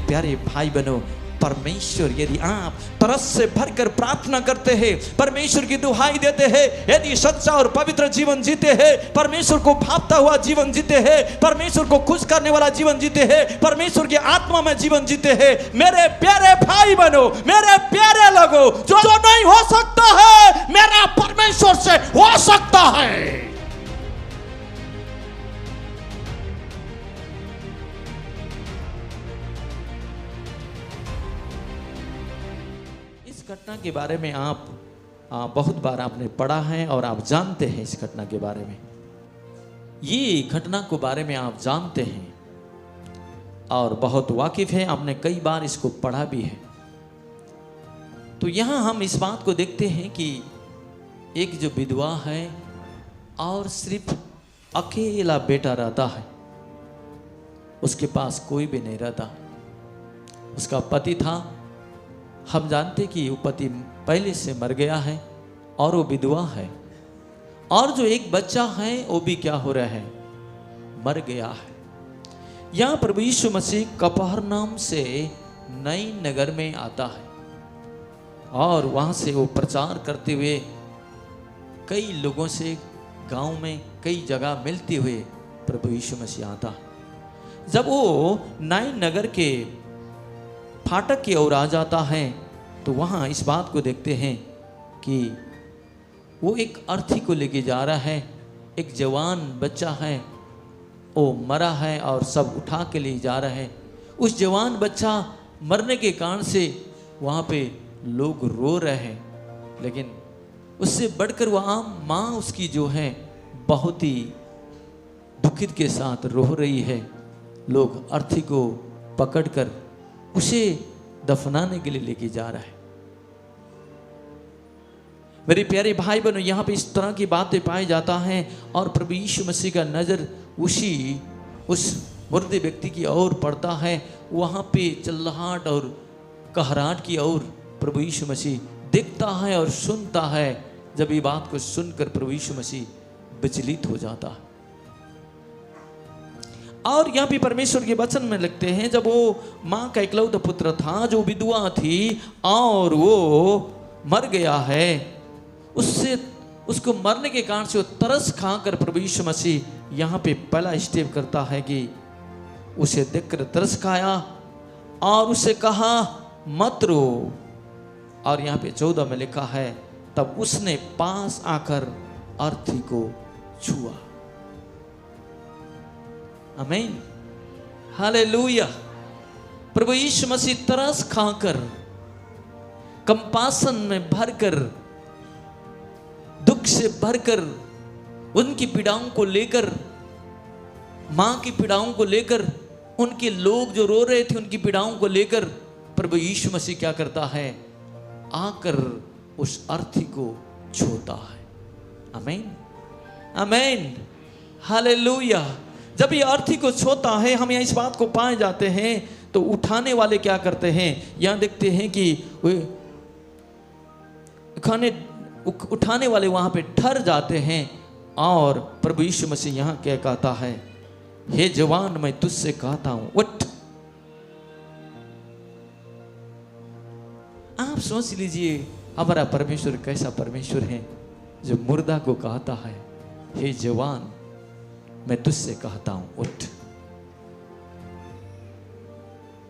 प्यारे भाई बहनों, परमेश्वर यदि आप तरस से भरकर प्रार्थना करते हैं, परमेश्वर की दुहाई देते हैं, यदि सच्चा और पवित्र जीवन जीते हैं, परमेश्वर को भापता हुआ जीवन जीते हैं, परमेश्वर को खुश करने वाला जीवन जीते हैं, परमेश्वर की आत्मा में जीवन जीते हैं, मेरे प्यारे भाई बहनों, मेरे प्यारे लोगों, जो नहीं हो सकता है मेरा परमेश्वर से हो सकता है। घटना के बारे में आप बहुत बार आपने पढ़ा है और आप जानते हैं इस घटना के बारे में। ये घटना के बारे में आप जानते हैं और बहुत वाकिफ है, आपने कई बार इसको पढ़ा भी है। तो यहाँ हम इस बात को देखते हैं कि एक जो विधवा है और सिर्फ अकेला बेटा रहता है, उसके पास कोई भी नहीं रहता। उसका पति था, हम जानते कि वो पति पहले से मर गया है और वो विधवा है, और जो एक बच्चा है वो भी क्या हो रहा है, मर गया है। यहाँ प्रभु यीशु मसीह कफरनहूम से नई नगर में आता है और वहाँ से वो प्रचार करते हुए कई लोगों से गांव में कई जगह मिलते हुए प्रभु यीशु मसीह आता है। जब वो नई नगर के फाटक की ओर आ जाता है तो वहाँ इस बात को देखते हैं कि वो एक अर्थी को लेके जा रहा है। एक जवान बच्चा है, वो मरा है और सब उठा के लिए जा रहा है। उस जवान बच्चा मरने के कारण से वहाँ पे लोग रो रहे हैं, लेकिन उससे बढ़कर वो आम माँ उसकी जो है बहुत ही दुखित के साथ रो रही है। लोग अर्थी को पकड़कर उसे दफनाने के लिए लेके जा रहा है। मेरे प्यारे भाई बहनों, यहाँ पे इस तरह की बातें पाई जाता है और प्रभु यीशु मसीह का नज़र उस मुर्दे व्यक्ति की ओर पड़ता है। वहाँ पे चिल्लाहट और कहराहट की ओर प्रभु यीशु मसीह देखता है और सुनता है। जब ये बात को सुनकर प्रभु यीशु मसीह विचलित हो जाता है। और यहाँ पे परमेश्वर के वचन में लिखते हैं, जब वो माँ का इकलौता पुत्र था जो विधवा थी और वो मर गया है, उसको मरने के कारण से वो तरस खाकर प्रभु यीशु मसीह यहाँ पे पहला स्टेप करता है कि उसे देखकर तरस खाया और उसे कहा मत रो। और यहाँ पे 14 में लिखा है, तब उसने पास आकर अर्थी को छुआ। आमीन, हालेलुया। प्रभु यीशु मसीह तरस खाकर, कंपासन में भरकर, दुख से भरकर, उनकी पीड़ाओं को लेकर, मां की पीड़ाओं को लेकर, उनके लोग जो रो रहे थे उनकी पीड़ाओं को लेकर प्रभु यीशु मसीह क्या करता है, आकर उस अर्थी को छूता है। आमीन, आमीन, हालेलुया। जब ये अर्थी को छूता है, हम यहाँ इस बात को पाए जाते हैं। तो उठाने वाले क्या करते हैं, यहाँ देखते हैं कि उठाने वाले वहां पे ठहर जाते हैं और प्रभु यीशु मसीह यहाँ क्या कहता है, हे जवान मैं तुझसे कहता हूं उठ। आप सोच लीजिए हमारा परमेश्वर कैसा परमेश्वर है जो मुर्दा को कहता है, हे जवान मैं तुझसे कहता हूं उठ।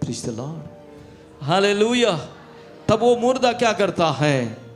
Praise the Lord, hallelujah. तब वो मुर्दा क्या करता है,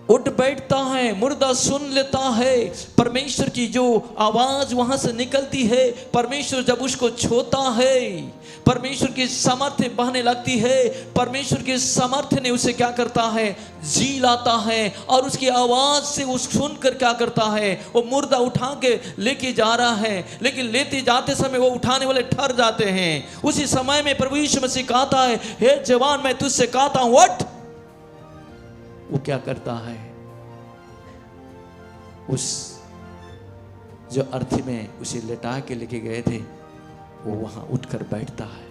उठ बैठता है, मुर्दा सुन लेता है। परमेश्वर की जो आवाज वहां से निकलती है, परमेश्वर जब उसको छूता है, परमेश्वर की सामर्थ्य बहने लगती है। परमेश्वर के सामर्थ्य ने उसे क्या करता है, जी लाता है और उसकी आवाज से उस सुनकर क्या करता है, वो मुर्दा उठा के लेके जा रहा है। लेकिन लेते जाते समय वो उठाने वाले ठहर जाते हैं। उसी समय में प्रभु यीशु मसीह कहता है, हे जवान मैं तुझसे कहता हूं उठ। वो क्या करता है, उस जो अर्थी में उसे लेटा के लेके गए थे वो वहां उठकर बैठता है।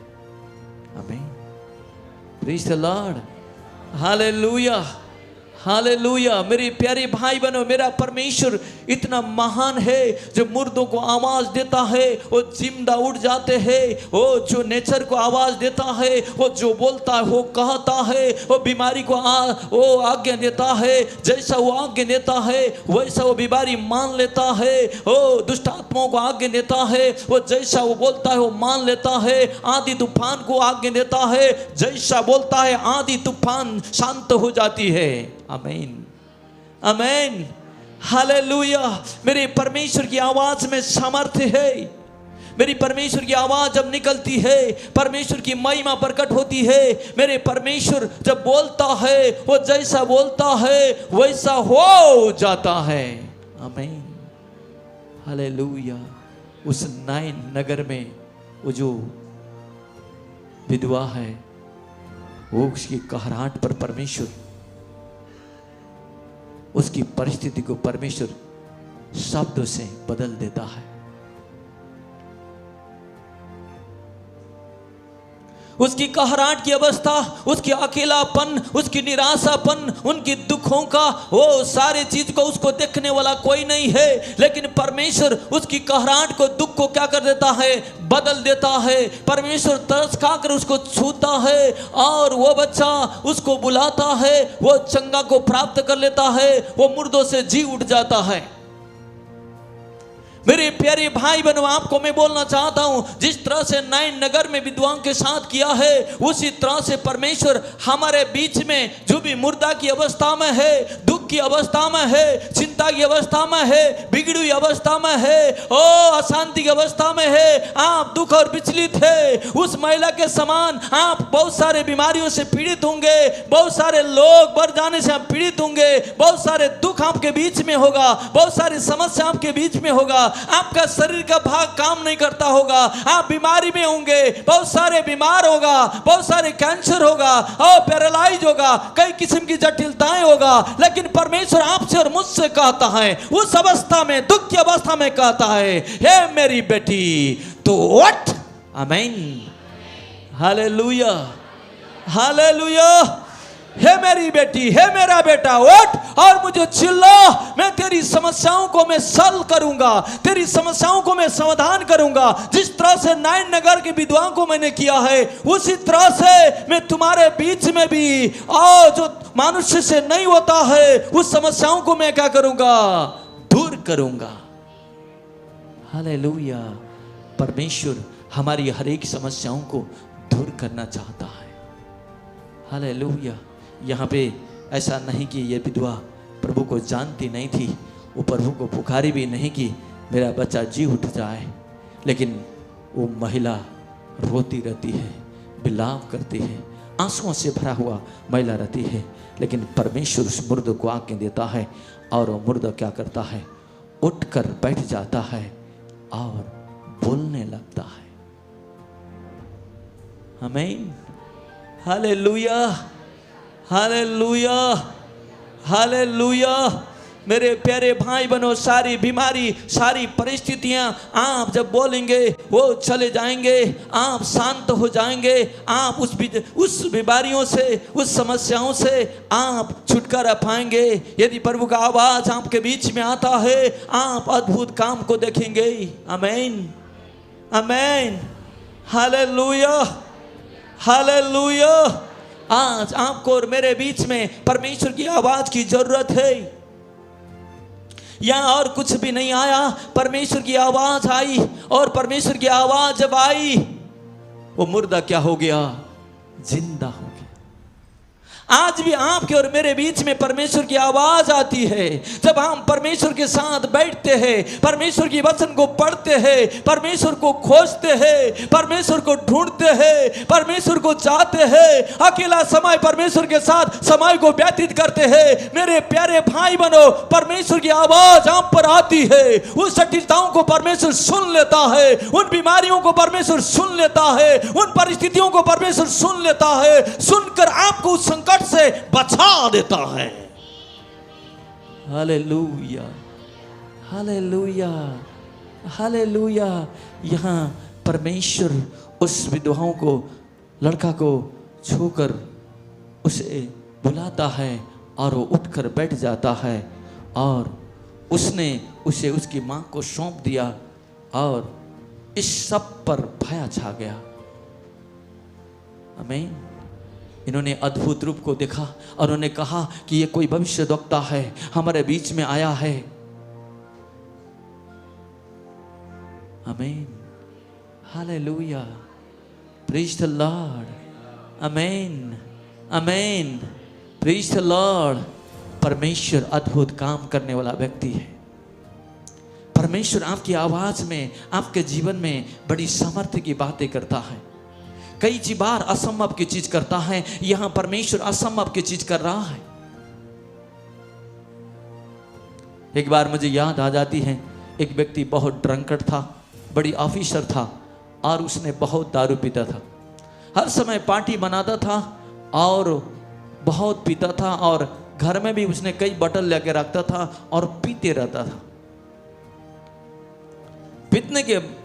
आमीन, praise the Lord, hallelujah, hallelujah. मेरे प्यारे भाई बहनों, मेरा परमेश्वर इतना महान है जो मुर्दों को आवाज देता है वो जिंदा उठ जाते हैं, वो जो नेचर को आवाज देता है, वो जो बोलता है वो कहता है, वो बीमारी को वो आज्ञा देता है, जैसा वो आज्ञा देता है वैसा वो बीमारी मान लेता है, वो दुष्ट आत्माओं को आज्ञा देता है, वो जैसा वो बोलता है वो मान लेता है, आंधी तूफान को आज्ञा देता है, जैसा बोलता है आंधी तूफान शांत हो जाती है। आमीन आमीन हालेलुया। मेरे परमेश्वर की आवाज में सामर्थ्य है। मेरी परमेश्वर की आवाज जब निकलती है परमेश्वर की महिमा प्रकट होती है। मेरे परमेश्वर जब बोलता है वो जैसा बोलता है वैसा हो जाता है। आमीन हालेलुया। उस नाइन नगर में वो जो विधवा है वो उसकी कहराहट पर परमेश्वर उसकी परिस्थिति को परमेश्वर शब्दों से बदल देता है। उसकी कहराहट की अवस्था, उसकी अकेलापन, उसकी निराशापन, उनकी दुखों का वो सारे चीज को उसको देखने वाला कोई नहीं है, लेकिन परमेश्वर उसकी कहराहट को, दुख को क्या कर देता है, बदल देता है। परमेश्वर तरस खाकर उसको छूता है और वो बच्चा उसको बुलाता है, वो चंगा को प्राप्त कर लेता है, वो मुर्दों से जी उठ जाता है। मेरे प्यारे भाई बहनों, आपको मैं बोलना चाहता हूं, जिस तरह से नाइन नगर में विधवाओं के साथ किया है उसी तरह से परमेश्वर हमारे बीच में जो भी मुर्दा की अवस्था में है, दुख की अवस्था में है, चिंता की अवस्था में है, बिगड़ी हुई अवस्था में है, ओ अशांति की अवस्था में है, आप दुख और विचलित है, उस महिला के समान आप बहुत सारे बीमारियों से पीड़ित होंगे, बहुत सारे लोग बढ़ जाने से आप पीड़ित होंगे, बहुत सारे दुख आपके बीच में होगा, बहुत सारी समस्या आपके बीच में होगा, आपका शरीर का भाग काम नहीं करता होगा, आप बीमारी में होंगे, बहुत सारे बीमार होगा, बहुत सारे कैंसर होगा और पैरालाइज होगा, कई किस्म की जटिलताएं होगा, लेकिन परमेश्वर आपसे और मुझसे कहता है, उस अवस्था में, दुख की अवस्था में कहता है, हे मेरी बेटी तो उठ। आमीन हालेलुया हालेलुया। हे मेरी बेटी, हे मेरा बेटा उठ और मुझे चिल्ला, मैं तेरी समस्याओं को मैं सल्व करूंगा, तेरी समस्याओं को मैं समाधान करूंगा। जिस तरह से नाइन नगर की विधवाओं को मैंने किया है उसी तरह से मैं तुम्हारे बीच में भी, और जो मनुष्य से नहीं होता है उस समस्याओं को मैं क्या करूंगा, दूर करूंगा। हालेलुया। परमेश्वर हमारी हर एक समस्याओं को दूर करना चाहता है। हालेलुया। यहाँ पे ऐसा नहीं कि ये विधवा प्रभु को जानती नहीं थी, वो प्रभु को पुकारी भी नहीं कि मेरा बच्चा जी उठ जाए, लेकिन वो महिला रोती रहती है, बिलाप करती है, आंसुओं से भरा हुआ महिला रहती है, लेकिन परमेश्वर उस मुर्द को आज्ञा देता है और वो मुर्दा क्या करता है, उठकर बैठ जाता है और बोलने लगता है। आमीन हालेलुया हालेलुया हालेलुया। मेरे प्यारे भाई बहनों, सारी बीमारी, सारी परिस्थितियां आप जब बोलेंगे वो चले जाएंगे, आप शांत हो जाएंगे, आप उस बीमारियों से, उस समस्याओं से आप छुटकारा पाएंगे। यदि प्रभु का आवाज आपके बीच में आता है आप अद्भुत काम को देखेंगे। आमीन आमीन हालेलुया हालेलुया। आज आपको और मेरे बीच में परमेश्वर की आवाज की जरूरत है। यहाँ और कुछ भी नहीं आया, परमेश्वर की आवाज आई, और परमेश्वर की आवाज जब आई वो मुर्दा क्या हो गया, जिंदा हो गया। आज भी आपके और मेरे बीच में परमेश्वर की आवाज आती है जब हम परमेश्वर के साथ बैठते हैं, परमेश्वर की वचन को पढ़ते हैं, परमेश्वर को खोजते हैं, परमेश्वर को ढूंढते हैं, परमेश्वर को चाहते हैं, अकेला समय परमेश्वर के साथ समय को व्यतीत करते हैं। मेरे प्यारे भाई बहनों, परमेश्वर की आवाज आप पर आती है, उस जटिलताओं को परमेश्वर सुन लेता है, उन बीमारियों को परमेश्वर सुन लेता है, उन परिस्थितियों को परमेश्वर सुन लेता है, सुनकर आपको उस संकट से बचा देता है। Hallelujah hallelujah hallelujah. यहाँ परमेश्वर उस विधवाओं को, लड़का को छूकर उसे बुलाता है और वो उठकर बैठ जाता है और उसने उसे उसकी माँ को सौंप दिया और इस सब पर भय छा गया। आमीन। इन्होंने अद्भुत रूप को देखा और उन्होंने कहा कि ये कोई भविष्यद्वक्ता है, हमारे बीच में आया है। आमीन। हालेलुया। Praise the Lord. आमीन। आमीन। Praise the Lord. परमेश्वर अद्भुत काम करने वाला व्यक्ति है। परमेश्वर आपकी आवाज में, आपके जीवन में बड़ी सामर्थ्य की बातें करता है। कई बार असंभव की चीज करता है, यहां परमेश्वर असंभव की चीज कर रहा है। एक बार मुझे याद आ जाती है, एक व्यक्ति बहुत ड्रंकर्ड था, बड़ी ऑफिसर था और उसने बहुत दारू पीता था। हर समय पार्टी बनाता था और बहुत पीता था और घर में भी उसने कई बोतल लेके रखता था और पीते रहता था।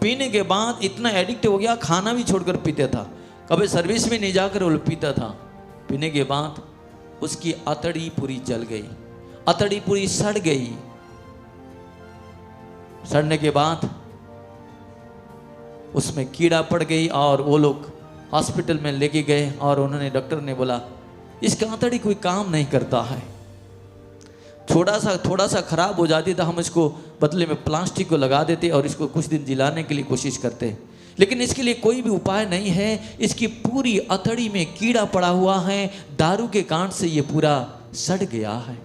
पीने के बाद इतना एडिक्ट हो गया, खाना भी छोड़कर पीता था, कभी सर्विस में नहीं जाकर वो पीता था। पीने के बाद उसकी अतड़ी पूरी जल गई, अतड़ी पूरी सड़ गई। सड़ने के बाद उसमें कीड़ा पड़ गई और वो लोग हॉस्पिटल में लेके गए और उन्होंने, डॉक्टर ने बोला इसका अतड़ी कोई काम नहीं करता है, थोड़ा सा खराब हो जाती तो हम इसको बदले में प्लास्टिक को लगा देते और इसको कुछ दिन जिलाने के लिए कोशिश करते, लेकिन इसके लिए कोई भी उपाय नहीं है। इसकी पूरी अतड़ी में कीड़ा पड़ा हुआ है, दारू के कारण से ये पूरा सड़ गया है।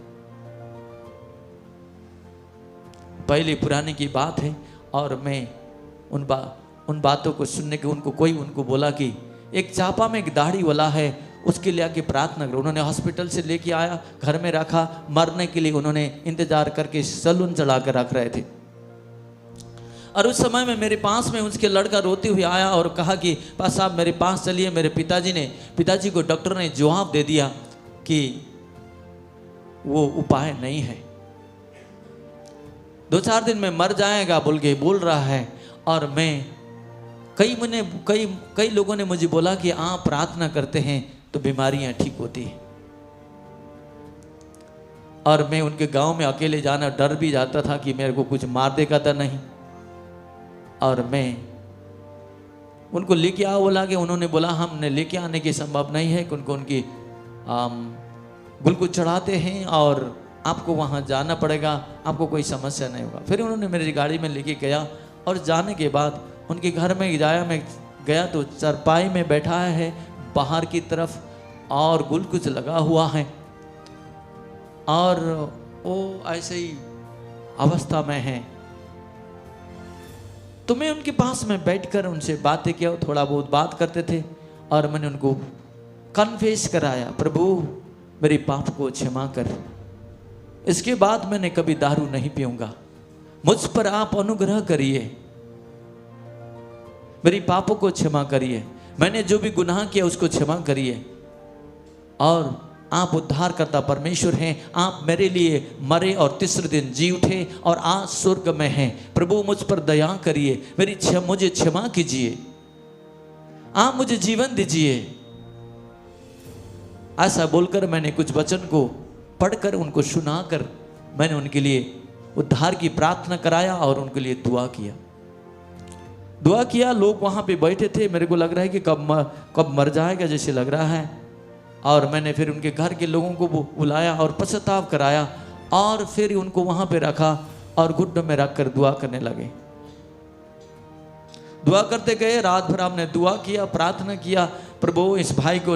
पहले पुराने की बात है और मैं उन बातों को सुनने के उनको बोला कि एक चापा में एक दाढ़ी वाला है, उसके लिए आके प्रार्थना करो। उन्होंने हॉस्पिटल से लेके आया, घर में रखा, मरने के लिए उन्होंने इंतजार करके सलून चढ़ा कर रख रहे थे। और उस समय में मेरे पास में उसके लड़का रोते हुए आया और कहा कि पास साहब मेरे पास चलिए। मेरे पिताजी को डॉक्टर ने जवाब दे दिया कि वो उपाय नहीं है, 2-4 दिन में मर जाएगा बोल रहा है। और मैं कई लोगों ने मुझे बोला कि आप प्रार्थना करते हैं तो बीमारियां ठीक होती हैं। और मैं उनके गांव में अकेले जाना डर भी जाता था कि मेरे को कुछ मार देगा तो नहीं। और मैं उनको लेके आओ बोला कि उन्होंने बोला हमने लेके आने की संभव नहीं है, उनको उनकी गुलकुच चढ़ाते हैं और आपको वहाँ जाना पड़ेगा, आपको कोई समस्या नहीं होगा। फिर उन्होंने मेरी गाड़ी में लेके गया और जाने के बाद उनके घर में मैं गया तो चारपाई में बैठा है बाहर की तरफ और गुलकुच लगा हुआ है और वो ऐसे ही अवस्था में है। तो मैं उनके पास में बैठकर उनसे बातें किया, थोड़ा बहुत बात करते थे और मैंने उनको कन्फेस कराया, प्रभु मेरे पाप को क्षमा कर, इसके बाद मैंने कभी दारू नहीं पीऊंगा, मुझ पर आप अनुग्रह करिए, मेरी पापों को क्षमा करिए, मैंने जो भी गुनाह किया उसको क्षमा करिए। और आप उद्धार करता परमेश्वर हैं, आप मेरे लिए मरे और तीसरे दिन जी उठे और आज स्वर्ग में हैं। प्रभु मुझ पर दया करिए, मुझे क्षमा कीजिए, आप मुझे जीवन दीजिए। ऐसा बोलकर मैंने कुछ वचन को पढ़कर उनको सुनाकर मैंने उनके लिए उद्धार की प्रार्थना कराया और उनके लिए दुआ किया। लोग वहां पे बैठे थे, मेरे को लग रहा है कि कब मर जाएगा जैसे लग रहा है। और मैंने फिर उनके घर के लोगों को बुलाया और पश्चाताप कराया और फिर उनको वहां पे रखा और घुटनों में रखकर दुआ करने लगे। दुआ करते गए, रात भर हमने दुआ किया, प्रार्थना किया, प्रभु इस भाई को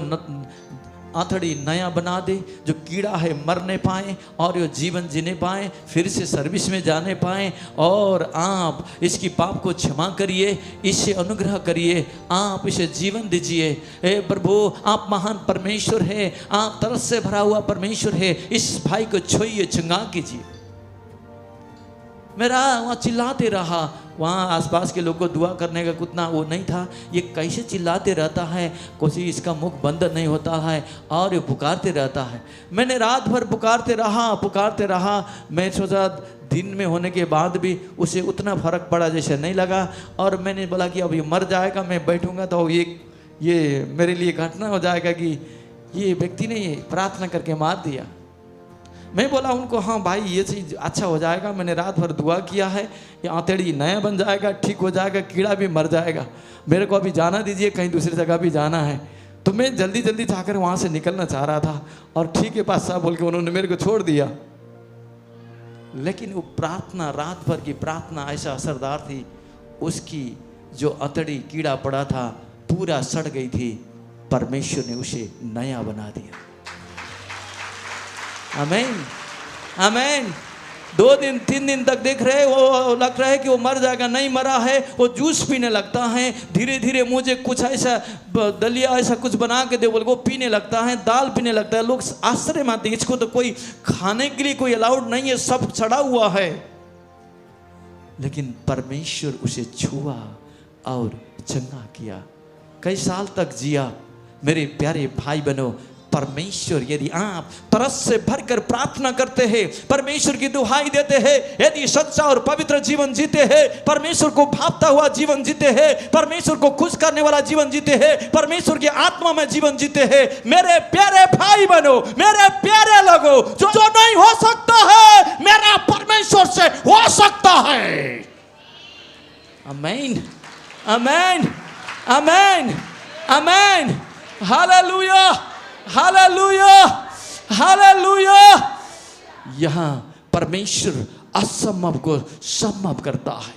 आंतड़ी नया बना दे, जो कीड़ा है मरने पाए और ये जीवन जीने पाए, फिर से सर्विस में जाने पाए, और आप इसकी पाप को क्षमा करिए, इसे अनुग्रह करिए, आप इसे जीवन दीजिए। हे प्रभु आप महान परमेश्वर है, आप तरस से भरा हुआ परमेश्वर है, इस भाई को छुइए, चंगा कीजिए। मेरा वहाँ चिल्लाते रहा, वहाँ आसपास के लोगों को दुआ करने का उतना वो नहीं था, ये कैसे चिल्लाते रहता है, कोई इसका मुख बंद नहीं होता है और ये पुकारते रहता है। मैंने रात भर पुकारते रहा। मैं सोचा दिन में होने के बाद भी उसे उतना फर्क पड़ा जैसे नहीं लगा, और मैंने बोला कि अब ये मर जाएगा, मैं बैठूंगा तो ये मेरे लिए घटना हो जाएगा कि ये व्यक्ति ने ये प्रार्थना करके मार दिया। मैं बोला उनको, हाँ भाई ये चीज़ अच्छा हो जाएगा, मैंने रात भर दुआ किया है, ये आंतड़ी नया बन जाएगा, ठीक हो जाएगा, कीड़ा भी मर जाएगा, मेरे को अभी जाना दीजिए, कहीं दूसरी जगह भी जाना है। तो मैं जल्दी जल्दी जाकर वहाँ से निकलना चाह रहा था और ठीक है पास साहब बोल के उन्होंने मेरे को छोड़ दिया। लेकिन वो प्रार्थना, रात भर की प्रार्थना ऐसा असरदार थी, उसकी जो अतड़ी कीड़ा पड़ा था पूरा सड़ गई थी, परमेश्वर ने उसे नया बना दिया। आमीन आमीन। 2 दिन 3 दिन तक देख रहे, वो लग रहा है कि वो मर जाएगा, नहीं मरा है। वो जूस पीने लगता है, धीरे धीरे मुझे कुछ ऐसा दलिया ऐसा कुछ बना के दे बोल, वो पीने लगता है, दाल पीने लगता है। लोग आश्चर्य मानते हैं, इसको तो कोई खाने के लिए कोई अलाउड नहीं है, सब सड़ा हुआ है। लेकिन परमेश्वर उसे छुआ और चंगा किया। कई साल तक जिया। मेरे प्यारे भाई बहनों, परमेश्वर यदि आप तरस से भरकर प्रार्थना करते हैं, परमेश्वर की दुहाई देते हैं, यदि सच्चा और पवित्र जीवन जीते हैं, परमेश्वर को भावता हुआ जीवन जीते हैं, परमेश्वर को खुश करने वाला जीवन जीते हैं, परमेश्वर की आत्मा में जीवन जीते हैं, मेरे प्यारे भाई बहनों, मेरे प्यारे लोगों, जो नहीं हो सकता है मेरा परमेश्वर से हो सकता है। आमीन आमीन आमीन आमीन। Hallelujah hallelujah hallelujah. यहाँ परमेश्वर असंभव को संभव करता है।